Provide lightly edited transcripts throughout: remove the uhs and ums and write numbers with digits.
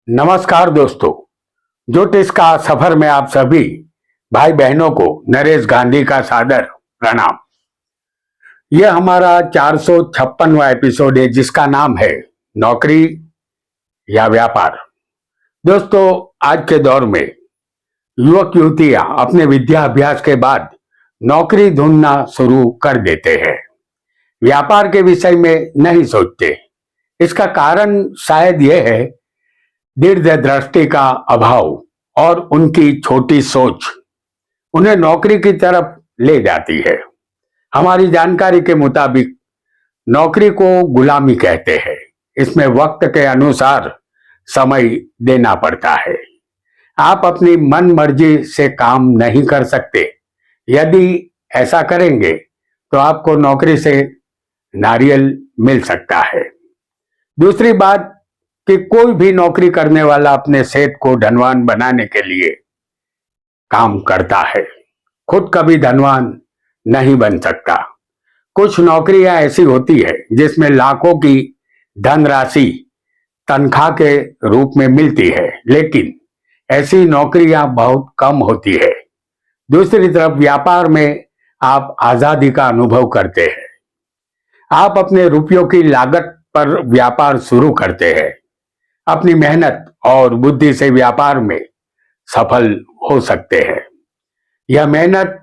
नमस्कार दोस्तों, ज्योतिष का सफर में आप सभी भाई बहनों को नरेश गांधी का सादर प्रणाम। यह हमारा 456वां एपिसोड है जिसका नाम है नौकरी या व्यापार। दोस्तों, आज के दौर में युवक युवतियां अपने विद्या अभ्यास के बाद नौकरी ढूंढना शुरू कर देते हैं, व्यापार के विषय में नहीं सोचते। इसका कारण शायद यह है दीर्घ दृष्टि का अभाव और उनकी छोटी सोच उन्हें नौकरी की तरफ ले जाती है। हमारी जानकारी के मुताबिक नौकरी को गुलामी कहते हैं। इसमें वक्त के अनुसार समय देना पड़ता है। आप अपनी मन मर्जी से काम नहीं कर सकते। यदि ऐसा करेंगे तो आपको नौकरी से नारियल मिल सकता है। दूसरी बात कि कोई भी नौकरी करने वाला अपने सेहत को धनवान बनाने के लिए काम करता है, खुद कभी धनवान नहीं बन सकता। कुछ नौकरियां ऐसी होती है जिसमें लाखों की धनराशि तनख्वाह के रूप में मिलती है, लेकिन ऐसी नौकरियां बहुत कम होती है। दूसरी तरफ व्यापार में आप आजादी का अनुभव करते हैं। आप अपने रुपयों की लागत पर व्यापार शुरू करते हैं। अपनी मेहनत और बुद्धि से व्यापार में सफल हो सकते हैं। यह मेहनत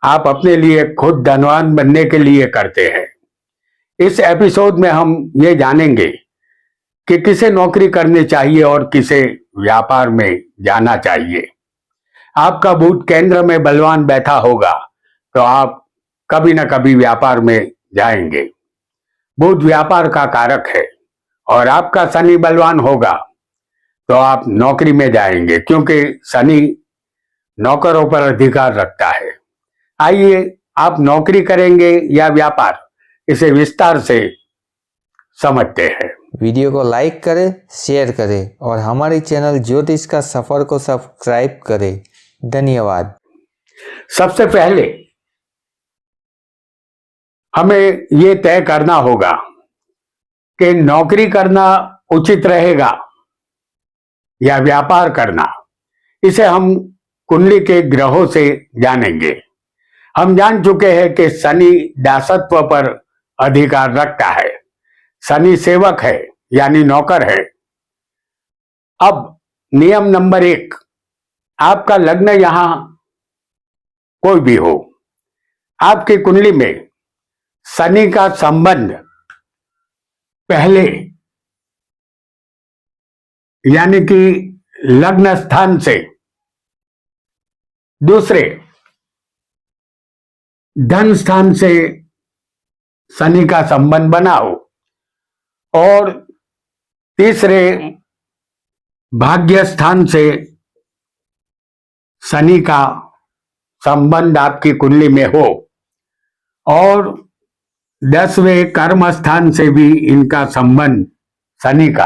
आप अपने लिए खुद धनवान बनने के लिए करते हैं। इस एपिसोड में हम ये जानेंगे कि किसे नौकरी करनी चाहिए और किसे व्यापार में जाना चाहिए। आपका बुध केंद्र में बलवान बैठा होगा तो आप कभी ना कभी व्यापार में जाएंगे। बुध व्यापार का कारक है और आपका शनि बलवान होगा तो आप नौकरी में जाएंगे, क्योंकि शनि नौकरों पर अधिकार रखता है। आइए, आप नौकरी करेंगे या व्यापार, इसे विस्तार से समझते हैं। वीडियो को लाइक करें, शेयर करें और हमारे चैनल ज्योतिष का सफर को सब्सक्राइब करें। धन्यवाद। सबसे पहले हमें ये तय करना होगा कि नौकरी करना उचित रहेगा या व्यापार करना। इसे हम कुंडली के ग्रहों से जानेंगे। हम जान चुके हैं कि शनि दासत्व पर अधिकार रखता है। शनि सेवक है यानी नौकर है। अब नियम नंबर 1, आपका लग्न यहां कोई भी हो, आपकी कुंडली में शनि का संबंध पहले यानी कि लग्न स्थान से दूसरे धन स्थान से शनि का संबंध बना हो और तीसरे भाग्य स्थान से शनि का संबंध आपकी कुंडली में हो और 10वें कर्म स्थान से भी इनका संबंध शनि का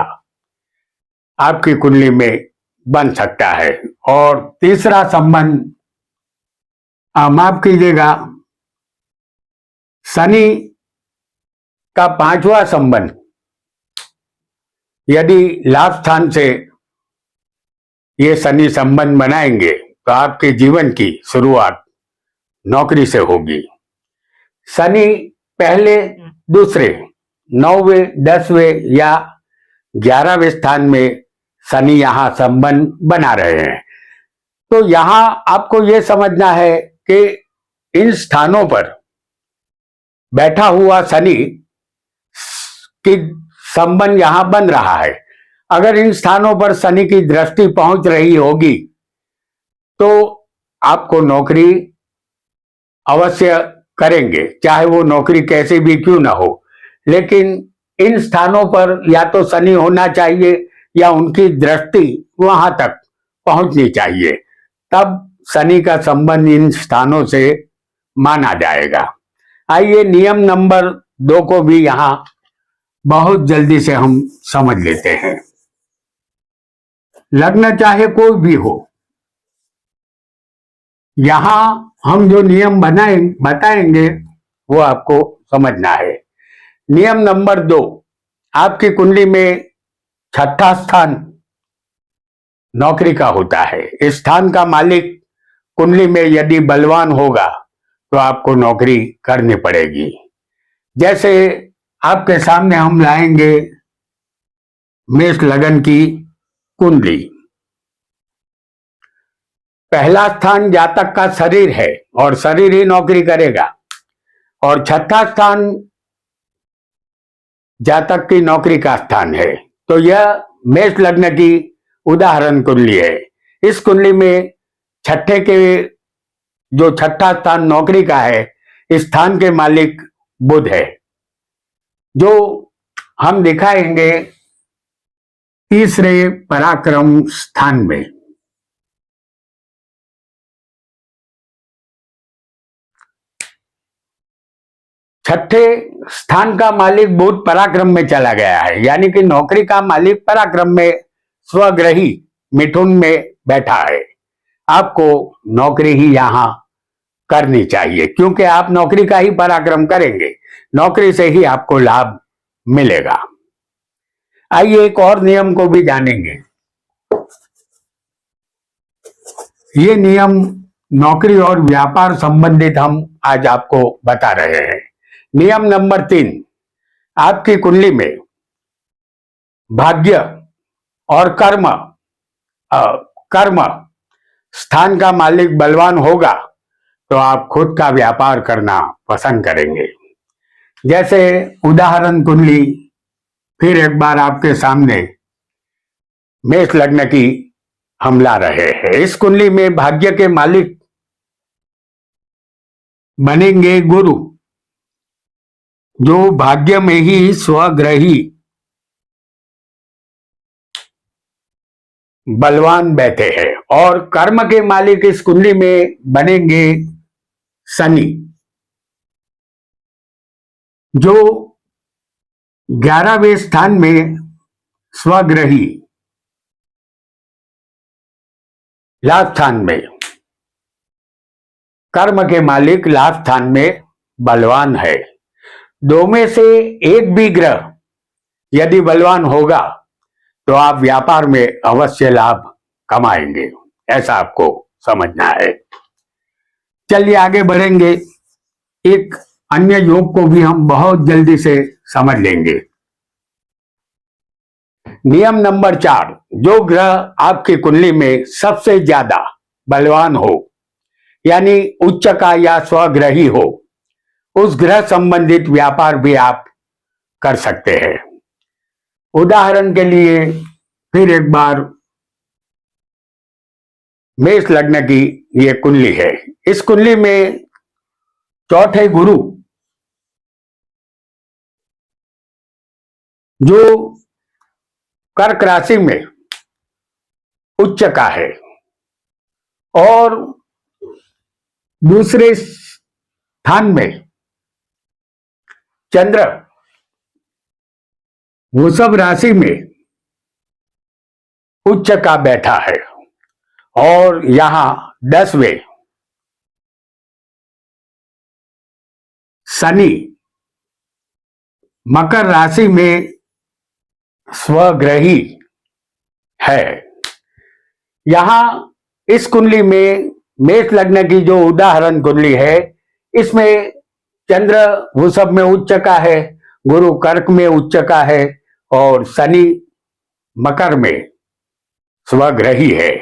आपकी कुंडली में बन सकता है। और तीसरा संबंध, माफ कीजिएगा, शनि का 5वां संबंध यदि लाभ स्थान से ये शनि संबंध बनाएंगे तो आपके जीवन की शुरुआत नौकरी से होगी। शनि पहले, दूसरे, 9वें, 10वें या 11वें स्थान में शनि यहां संबंध बना रहे हैं, तो यहां आपको यह समझना है कि इन स्थानों पर बैठा हुआ शनि की संबंध यहां बन रहा है। अगर इन स्थानों पर शनि की दृष्टि पहुंच रही होगी तो आपको नौकरी अवश्य करेंगे, चाहे वो नौकरी कैसी भी क्यों ना हो। लेकिन इन स्थानों पर या तो शनि होना चाहिए या उनकी दृष्टि वहां तक पहुंचनी चाहिए, तब शनि का संबंध इन स्थानों से माना जाएगा। आइए, नियम नंबर 2 को भी यहां बहुत जल्दी से हम समझ लेते हैं। लग्न चाहे कोई भी हो, यहां हम जो नियम बताएंगे वो आपको समझना है। नियम नंबर 2, आपकी कुंडली में 6ठा स्थान नौकरी का होता है। स्थान का मालिक कुंडली में यदि बलवान होगा तो आपको नौकरी करनी पड़ेगी। जैसे आपके सामने हम लाएंगे मेष लगन की कुंडली। पहला स्थान जातक का शरीर है और शरीर ही नौकरी करेगा, और छठा स्थान जातक की नौकरी का स्थान है। तो यह मेष लग्न की उदाहरण कुंडली है। इस कुंडली में छठे के जो छठा स्थान नौकरी का है, इस स्थान के मालिक बुध है, जो हम दिखाएंगे तीसरे पराक्रम स्थान में। छठे स्थान का मालिक बुध पराक्रम में चला गया है, यानी कि नौकरी का मालिक पराक्रम में स्वग्रही मिथुन में बैठा है। आपको नौकरी ही यहां करनी चाहिए, क्योंकि आप नौकरी का ही पराक्रम करेंगे, नौकरी से ही आपको लाभ मिलेगा। आइए एक और नियम को भी जानेंगे। ये नियम नौकरी और व्यापार संबंधित हम आज आपको बता रहे हैं। नियम नंबर 3, आपकी कुंडली में भाग्य और कर्म स्थान का मालिक बलवान होगा तो आप खुद का व्यापार करना पसंद करेंगे। जैसे उदाहरण कुंडली फिर एक बार आपके सामने मेष लग्न की हम ला रहे हैं। इस कुंडली में भाग्य के मालिक बनेंगे गुरु, जो भाग्य में ही स्वग्रही बलवान बैठे हैं, और कर्म के मालिक इस कुंडली में बनेंगे शनि, जो 11वें स्थान में स्वग्रही लाभ स्थान में, कर्म के मालिक लाभ स्थान में बलवान है। दो में से एक भी ग्रह यदि बलवान होगा तो आप व्यापार में अवश्य लाभ कमाएंगे, ऐसा आपको समझना है। चलिए आगे बढ़ेंगे। एक अन्य योग को भी हम बहुत जल्दी से समझ लेंगे। नियम नंबर 4, जो ग्रह आपकी कुंडली में सबसे ज्यादा बलवान हो, यानी उच्च का या स्वग्रही हो, उस ग्रह संबंधित व्यापार भी आप कर सकते हैं। उदाहरण के लिए फिर एक बार मेष लग्न की ये कुंडली है। इस कुंडली में चौथे गुरु, जो कर्क राशि में उच्च का है, और दूसरे स्थान में चंद्र वृषभ राशि में उच्च का बैठा है, और यहां 10वें शनि मकर राशि में स्वग्रही है। यहां इस कुंडली में मेष लग्न की जो उदाहरण कुंडली है, इसमें चंद्र वृषभ में उच्च का है, गुरु कर्क में उच्च का है, और शनि मकर में स्वग्रही है।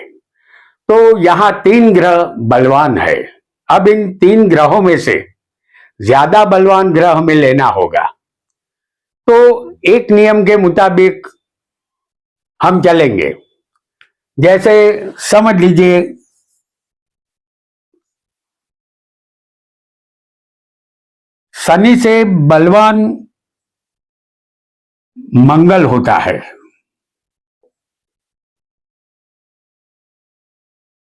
तो यहां 3 ग्रह बलवान है। अब इन 3 ग्रहों में से ज्यादा बलवान ग्रह हमें लेना होगा। तो एक नियम के मुताबिक हम चलेंगे। जैसे समझ लीजिए शनि से बलवान मंगल होता है,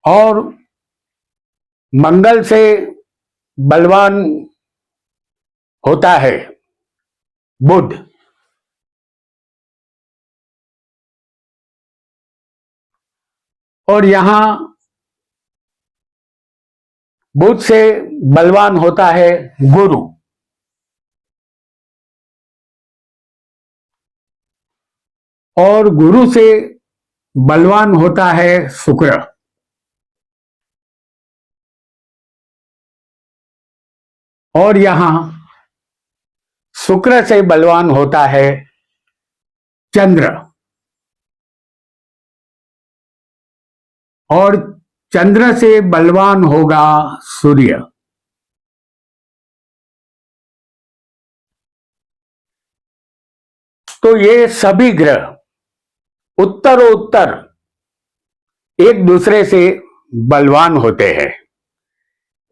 और मंगल से बलवान होता है बुध, और यहां बुध से बलवान होता है गुरु, और गुरु से बलवान होता है शुक्र, और यहां शुक्र से बलवान होता है चंद्र, और चंद्र से बलवान होगा सूर्य। तो ये सभी ग्रह उत्तरोत्तर एक दूसरे से बलवान होते हैं।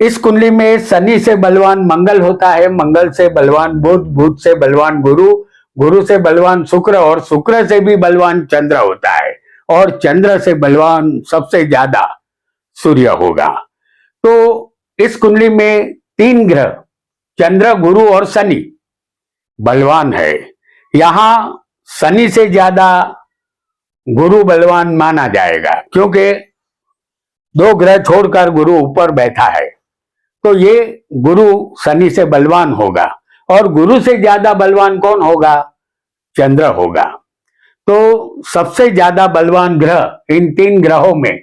इस कुंडली में शनि से बलवान मंगल होता है, मंगल से बलवान बुध, बुध से बलवान गुरु, गुरु से बलवान शुक्र, और शुक्र से भी बलवान चंद्र होता है, और चंद्र से बलवान सबसे ज्यादा सूर्य होगा। तो इस कुंडली में तीन ग्रह चंद्र, गुरु और शनि बलवान है। यहां शनि से ज्यादा गुरु बलवान माना जाएगा, क्योंकि दो ग्रह छोड़कर गुरु ऊपर बैठा है। तो ये गुरु शनि से बलवान होगा, और गुरु से ज्यादा बलवान कौन होगा? चंद्र होगा। तो सबसे ज्यादा बलवान ग्रह इन तीन ग्रहों में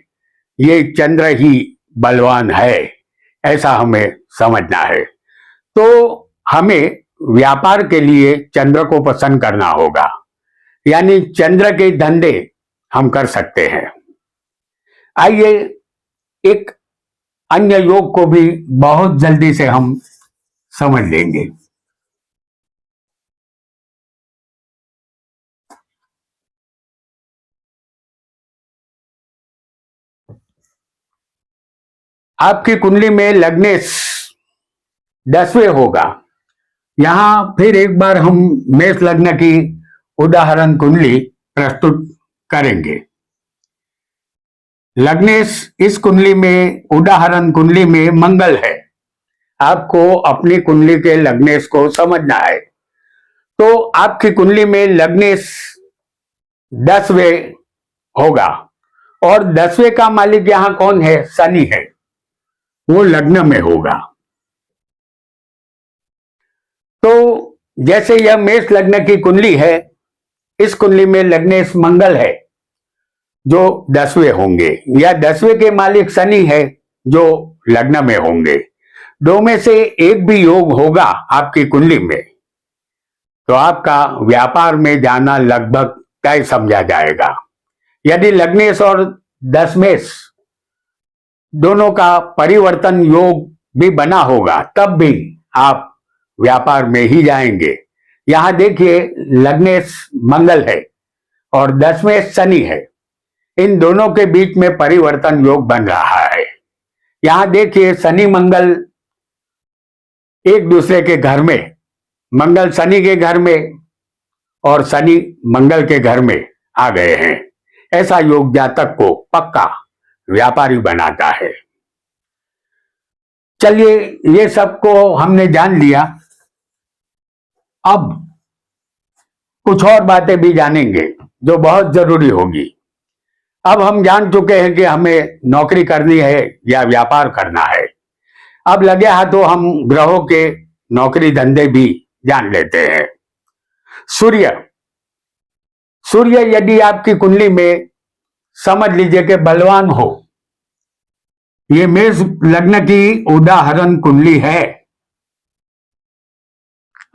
ये चंद्र ही बलवान है, ऐसा हमें समझना है। तो हमें व्यापार के लिए चंद्र को पसंद करना होगा, यानी चंद्र के धंधे हम कर सकते हैं। आइए एक अन्य योग को भी बहुत जल्दी से हम समझ लेंगे। आपकी कुंडली में लग्नेश 10वें होगा। यहां फिर एक बार हम मेष लग्न की उदाहरण कुंडली प्रस्तुत करेंगे। लग्नेश इस कुंडली में उदाहरण कुंडली में मंगल है। आपको अपनी कुंडली के लग्नेश को समझना है। तो आपकी कुंडली में लग्नेश 10वें होगा, और 10वें का मालिक यहां कौन है? शनि है, वो लग्न में होगा। तो जैसे यह मेष लग्न की कुंडली है, इस कुंडली में लग्नेश मंगल है जो 10वें होंगे, या 10वें के मालिक शनि है जो लग्न में होंगे। दो में से एक भी योग होगा आपकी कुंडली में, तो आपका व्यापार में जाना लगभग तय समझा जाएगा। यदि लग्नेश और दशमेश दोनों का परिवर्तन योग भी बना होगा, तब भी आप व्यापार में ही जाएंगे। यहां देखिए, लग्नेश मंगल है और दशमेश शनि है, इन दोनों के बीच में परिवर्तन योग बन रहा है। यहां देखिए, शनि मंगल एक दूसरे के घर में, मंगल शनि के घर में और शनि मंगल के घर में आ गए हैं। ऐसा योग जातक को पक्का व्यापारी बनाता है। चलिए, ये सबको हमने जान लिया। अब कुछ और बातें भी जानेंगे जो बहुत जरूरी होगी। अब हम जान चुके हैं कि हमें नौकरी करनी है या व्यापार करना है। अब लगे हाथों हम ग्रहों के नौकरी धंधे भी जान लेते हैं। सूर्य, सूर्य यदि आपकी कुंडली में समझ लीजिए कि बलवान हो, ये मेष लग्न की उदाहरण कुंडली है।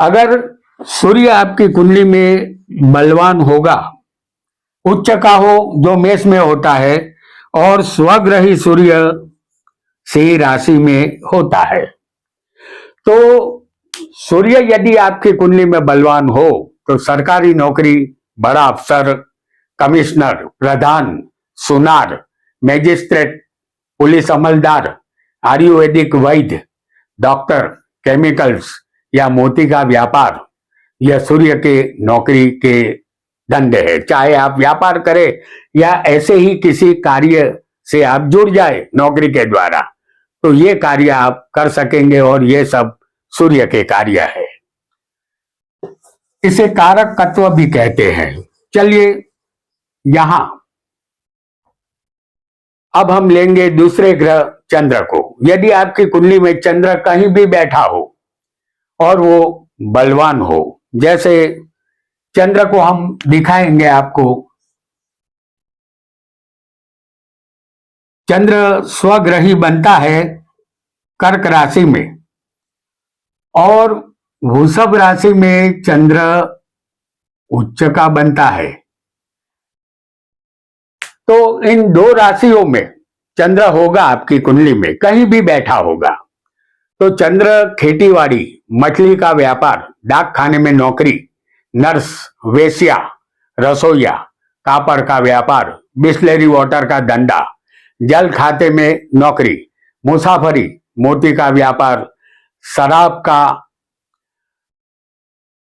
अगर सूर्य आपकी कुंडली में बलवान होगा, उच्च का हो जो मेष में होता है, और स्वग्रही सूर्य सिंह राशि में होता है, तो सूर्य यदि आपकी कुंडली में बलवान हो तो सरकारी नौकरी, बड़ा अफसर, कमिश्नर, प्रधान, सुनार, मैजिस्ट्रेट, पुलिस अमलदार, आयुर्वेदिक वैद्य, डॉक्टर, केमिकल्स या मोती का व्यापार, यह सूर्य के नौकरी के धंधे है। चाहे आप व्यापार करें या ऐसे ही किसी कार्य से आप जुड़ जाए नौकरी के द्वारा, तो ये कार्य आप कर सकेंगे, और ये सब सूर्य के कार्य है। इसे कारक तत्व भी कहते हैं। चलिए, यहां अब हम लेंगे दूसरे ग्रह चंद्र को। यदि आपकी कुंडली में चंद्र कहीं भी बैठा हो और वो बलवान हो, जैसे चंद्र को हम दिखाएंगे आपको, चंद्र स्वग्रही बनता है कर्क राशि में और वृषभ राशि में चंद्र उच्च का बनता है। तो इन दो राशियों में चंद्र होगा आपकी कुंडली में, कहीं भी बैठा होगा तो चंद्र खेतीबाड़ी, मछली का व्यापार, डाक खाने में नौकरी, नर्स, वेश्या, रसोईया, कापड़ का व्यापार, बिस्लेरी वाटर का धंधा, जल खाते में नौकरी, मुसाफरी, मोती का व्यापार, शराब का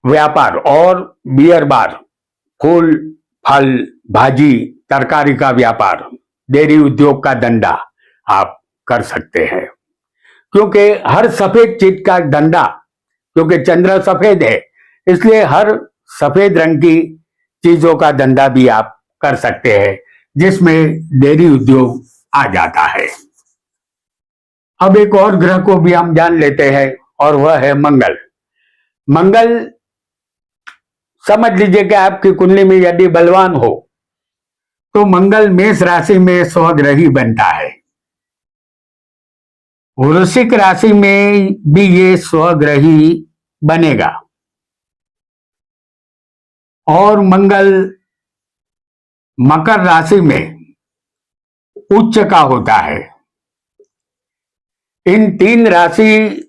व्यापार और बियर बार, फूल, फल, भाजी, तरकारी का व्यापार, डेयरी उद्योग का धंधा आप कर सकते हैं। क्योंकि हर सफेद चीज का धंधा, क्योंकि चंद्र सफेद है इसलिए हर सफेद रंग की चीजों का धंधा भी आप कर सकते हैं, जिसमें डेयरी उद्योग आ जाता है। अब एक और ग्रह को भी हम जान लेते हैं और वह है मंगल। मंगल समझ लीजिए कि आपकी कुंडली में यदि बलवान हो तो मंगल मेष राशि में स्वग्रही बनता है। वृश्चिक राशि में भी ये स्वग्रही बनेगा और मंगल मकर राशि में उच्च का होता है। इन तीन राशि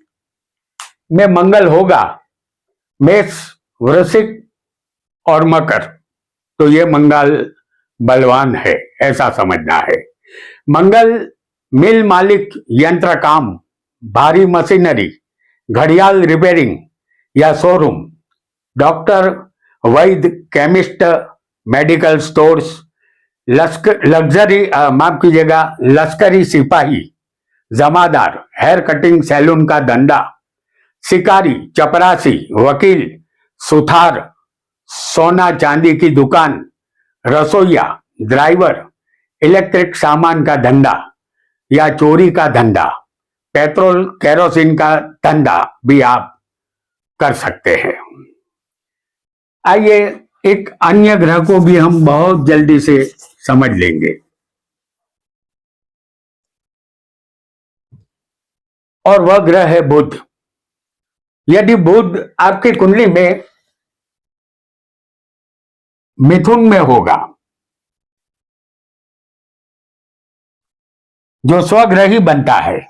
में मंगल होगा, मेष, वृश्चिक और मकर, तो ये मंगल बलवान है ऐसा समझना है। मंगल मिल मालिक, यंत्र काम, भारी मशीनरी, घड़ियाल रिपेयरिंग या शोरूम, डॉक्टर, वैद्य, केमिस्ट, मेडिकल स्टोर्स, लग्जरी माफ कीजिएगा लश्करी सिपाही, जमादार, हेयर कटिंग सैलून का धंधा, शिकारी, चपरासी, वकील, सुथार, सोना चांदी की दुकान, रसोईया, ड्राइवर, इलेक्ट्रिक सामान का धंधा या चोरी का धंधा, पेट्रोल केरोसिन का धंधा भी आप कर सकते हैं। आइए एक अन्य ग्रह को भी हम बहुत जल्दी से समझ लेंगे और वह ग्रह है बुध। यदि बुध आपकी कुंडली में मिथुन में होगा, जो स्वग्रही बनता है,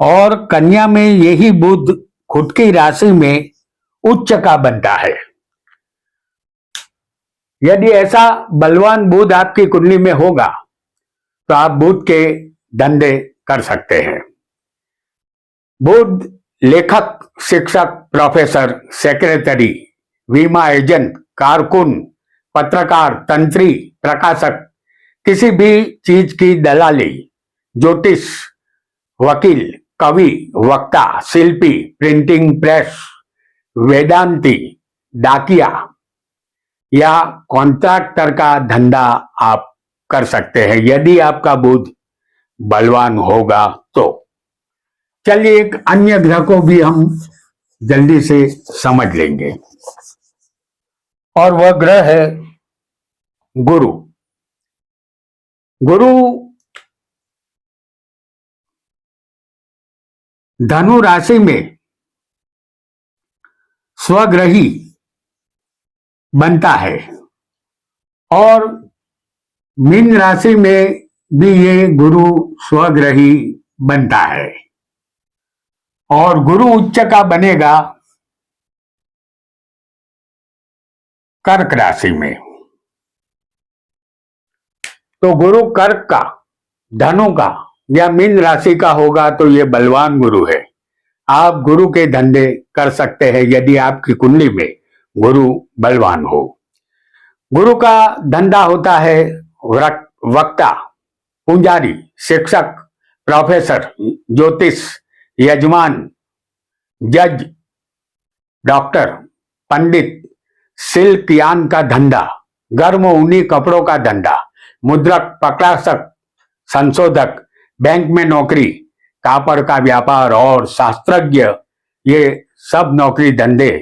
और कन्या में यही बुध खुद की राशि में उच्च का बनता है। यदि ऐसा बलवान बुध आपकी कुंडली में होगा तो आप बुध के धंधे कर सकते हैं। बुध लेखक, शिक्षक, प्रोफेसर, सेक्रेटरी, बीमा एजेंट, कारकुन, पत्रकार, तंत्री, प्रकाशक, किसी भी चीज की दलाली, ज्योतिष, वकील, कवि, वक्ता, शिल्पी, प्रिंटिंग प्रेस, वेदांती, डाकिया या कॉन्ट्रैक्टर का धंधा आप कर सकते हैं यदि आपका बुध बलवान होगा तो। चलिए एक अन्य ग्रह को भी हम जल्दी से समझ लेंगे और वह ग्रह है गुरु। गुरु धनु राशि में स्वग्रही बनता है और मीन राशि में भी ये गुरु स्वग्रही बनता है और गुरु उच्च का बनेगा कर्क राशि में। तो गुरु कर्क का, धनु का या मीन राशि का होगा तो ये बलवान गुरु है। आप गुरु के धंधे कर सकते हैं यदि आपकी कुंडली में गुरु बलवान हो। गुरु का धंधा होता है वक्ता, पुंजारी, शिक्षक, प्रोफेसर, ज्योतिष, यजमान, जज, डॉक्टर, पंडित, सिल्क यान का धंधा, गर्म ऊनी कपड़ों का धंधा, मुद्रक, प्रकाशक, संशोधक, बैंक में नौकरी, कापड़ का व्यापार और शास्त्रज्ञ, ये सब नौकरी धंधे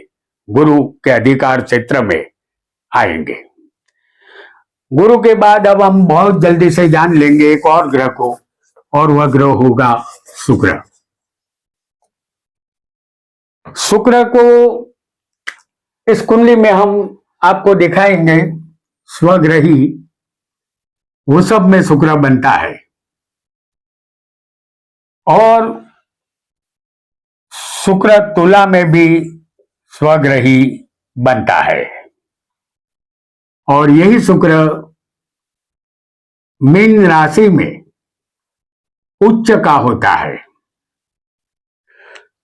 गुरु के अधिकार क्षेत्र में आएंगे। गुरु के बाद अब हम बहुत जल्दी से जान लेंगे एक और ग्रह को, और वह ग्रह होगा शुक्र। शुक्र को इस कुंडली में हम आपको दिखाएंगे स्वग्रही वृषभ में शुक्र बनता है और शुक्र तुला में भी स्वग्रही बनता है और यही शुक्र मीन राशि में उच्च का होता है।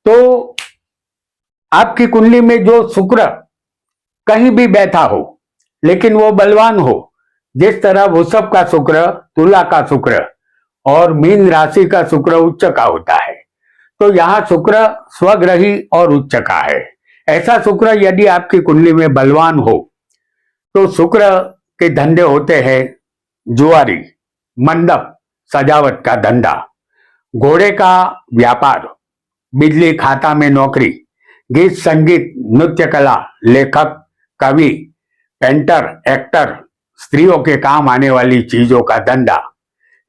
तो आपकी कुंडली में जो शुक्र कहीं भी बैठा हो लेकिन वो बलवान हो, जिस तरह वृषभ का शुक्र, तुला का शुक्र और मीन राशि का शुक्र उच्च का होता है, तो यहां शुक्र स्वग्रही और उच्च का है। ऐसा शुक्र यदि आपकी कुंडली में बलवान हो तो शुक्र के धंधे होते हैं जुआरी, मंडप सजावट का धंधा, घोड़े का व्यापार, बिजली खाता में नौकरी, गीत संगीत, नृत्य कला, लेखक, कवि, पेंटर, एक्टर, स्त्रियों के काम आने वाली चीजों का धंधा,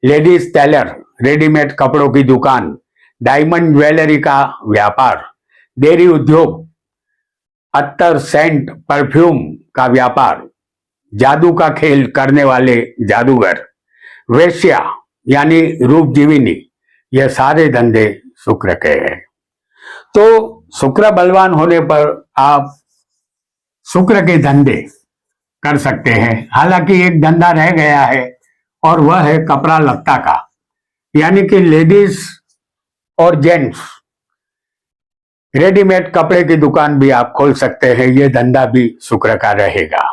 लेडीज टेलर, रेडीमेड कपड़ों की दुकान, डायमंड ज्वेलरी का व्यापार, डेयरी उद्योग, अत्तर, सेंट, परफ्यूम का व्यापार, जादू का खेल करने वाले जादूगर, वेश्या यानी रूपजीविनी, यह सारे धंधे शुक्र के हैं। तो शुक्र बलवान होने पर आप शुक्र के धंधे कर सकते हैं। हालांकि एक धंधा रह गया है और वह है कपड़ा लत्ता का, यानी कि लेडीज और जेंट्स रेडीमेड कपड़े की दुकान भी आप खोल सकते हैं। यह धंधा भी शुक्र का रहेगा।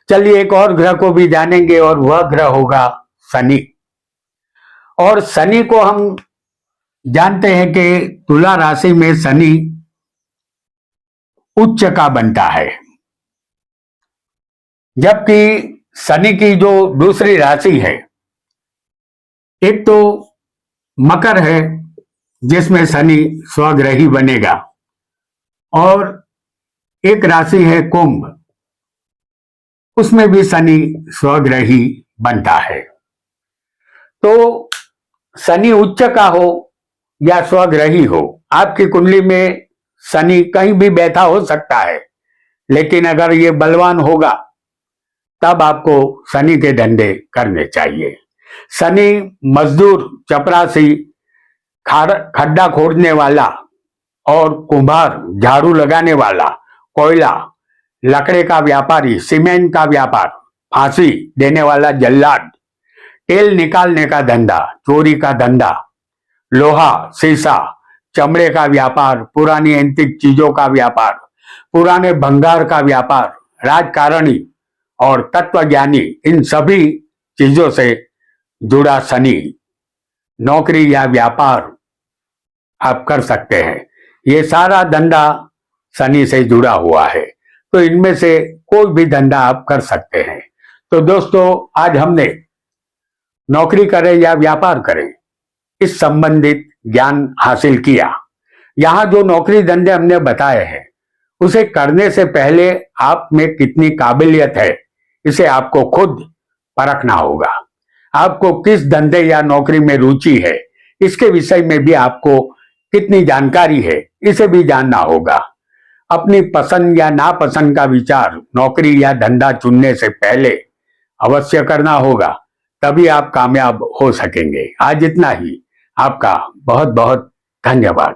चलिए एक और ग्रह को भी जानेंगे और वह ग्रह होगा शनि। और शनि को हम जानते हैं कि तुला राशि में शनि उच्च का बनता है, जबकि शनि की जो दूसरी राशि है, एक तो मकर है जिसमें शनि स्वग्रही बनेगा और एक राशि है कुंभ, उसमें भी शनि स्वग्रही बनता है। तो शनि उच्च का हो या स्वग्रही हो, आपकी कुंडली में शनि कहीं भी बैठा हो सकता है, लेकिन अगर ये बलवान होगा तब आपको शनि के धंधे करने चाहिए। शनि मजदूर, चपरासी, खड्डा खोदने वाला और कुम्हार, झाड़ू लगाने वाला, कोयला, लकड़े का व्यापारी, सीमेंट का व्यापार, फांसी देने वाला जल्लाद, तेल निकालने का धंधा, चोरी का धंधा, लोहा, शीशा, चमड़े का व्यापार, पुरानी एंटीक चीजों का व्यापार, पुराने भंगार का व्यापार, राजकारणी और तत्वज्ञानी, इन सभी चीजों से जुड़ा शनि नौकरी या व्यापार आप कर सकते हैं। ये सारा धंधा शनि से जुड़ा हुआ है, तो इनमें से कोई भी धंधा आप कर सकते हैं। तो दोस्तों, आज हमने नौकरी करें या व्यापार करें इस संबंधित ज्ञान हासिल किया। यहाँ जो नौकरी धंधे हमने बताए हैं उसे करने से पहले आप में कितनी काबिलियत है इसे आपको खुद परखना होगा। आपको किस धंधे या नौकरी में रुचि है, इसके विषय में भी आपको कितनी जानकारी है इसे भी जानना होगा। अपनी पसंद या नापसंद का विचार नौकरी या धंधा चुनने से पहले अवश्य करना होगा, तभी आप कामयाब हो सकेंगे। आज इतना ही। आपका बहुत बहुत धन्यवाद।